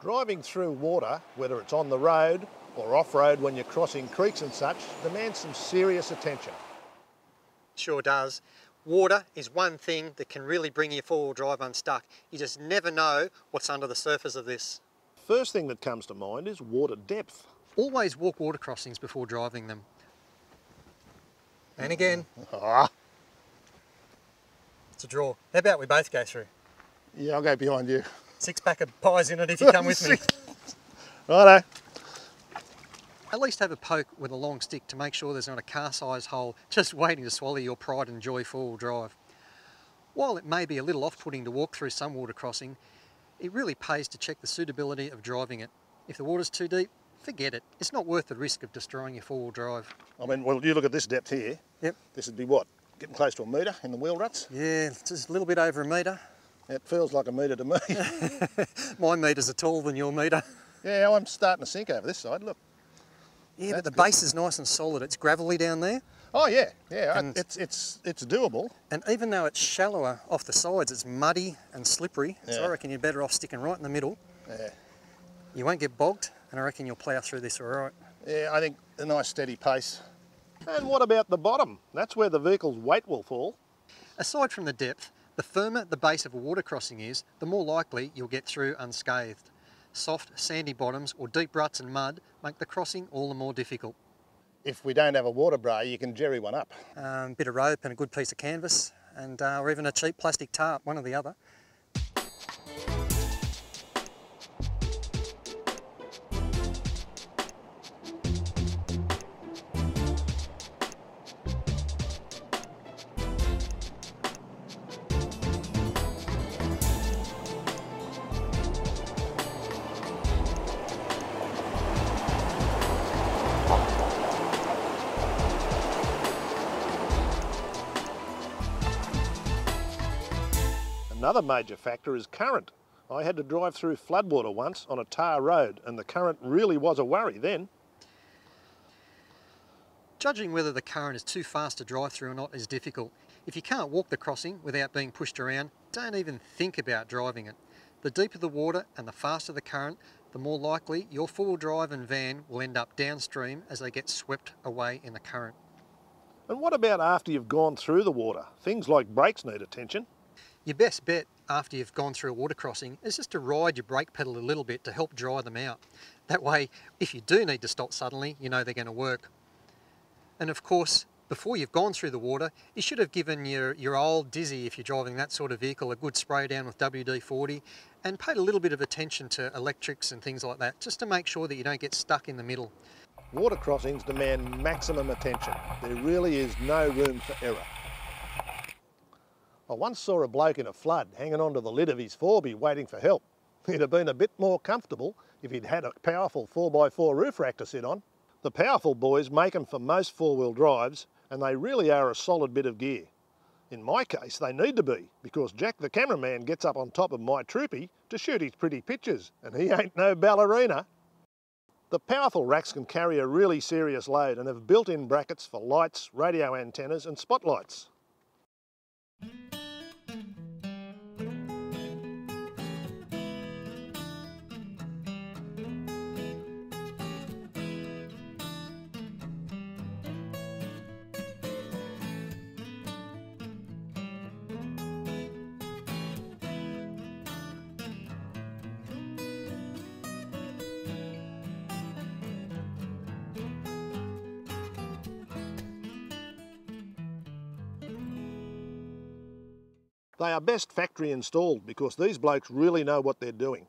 Driving through water, whether it's on the road or off-road when you're crossing creeks and such, demands some serious attention. Sure does. Water is one thing that can really bring your four-wheel drive unstuck. You just never know what's under the surface of this. First thing that comes to mind is water depth. Always walk water crossings before driving them. And again. It's a draw. How about we both go through? Yeah, I'll go behind you. 6-pack of pies in it if you come with me. Righto. At least have a poke with a long stick to make sure there's not a car-sized hole just waiting to swallow your pride and joy four-wheel drive. While it may be a little off-putting to walk through some water crossing, it really pays to check the suitability of driving it. If the water's too deep, forget it. It's not worth the risk of destroying your four-wheel drive. I mean, well, you look at this depth here. Yep. This would be what? Getting close to a metre in the wheel ruts? Yeah, just a little bit over a metre. It feels like a metre to me. My metres are taller than your metre. Yeah, I'm starting to sink over this side, look. Yeah, That's but the good. base is nice and solid. It's gravelly down there. Oh yeah, And- it's doable. And even though it's shallower off the sides, it's muddy and slippery. So Yeah. I reckon you're better off sticking right in the middle. Yeah. You won't get bogged, and I reckon you'll plough through this all right. Yeah, I think a nice steady pace. And what about the bottom? That's where the vehicle's weight will fall. Aside from the depth, the firmer the base of a water crossing is, the more likely you'll get through unscathed. Soft, sandy bottoms or deep ruts and mud make the crossing all the more difficult. If we don't have a water bray, you can jerry one up. Bit of rope and a good piece of canvas, and or even a cheap plastic tarp, one or the other. Another major factor is current. I had to drive through floodwater once on a tar road and the current really was a worry then. Judging whether the current is too fast to drive through or not is difficult. If you can't walk the crossing without being pushed around, don't even think about driving it. The deeper the water and the faster the current, the more likely your four-wheel drive and van will end up downstream as they get swept away in the current. And what about after you've gone through the water? Things like brakes need attention. Your best bet after you've gone through a water crossing is just to ride your brake pedal a little bit to help dry them out. That way, if you do need to stop suddenly, you know they're going to work. And of course, before you've gone through the water, you should have given your old Dizzy, if you're driving that sort of vehicle, a good spray down with WD-40 and paid a little bit of attention to electrics and things like that, just to make sure that you don't get stuck in the middle. Water crossings demand maximum attention. There really is no room for error. I once saw a bloke in a flood hanging onto the lid of his 4B waiting for help. He'd have been a bit more comfortable if he'd had a powerful 4x4 roof rack to sit on. The powerful boys make them for most four-wheel drives and they really are a solid bit of gear. In my case, they need to be, because Jack the cameraman gets up on top of my troopy to shoot his pretty pictures, and he ain't no ballerina. The powerful racks can carry a really serious load and have built-in brackets for lights, radio antennas and spotlights. They are best factory installed because these blokes really know what they're doing.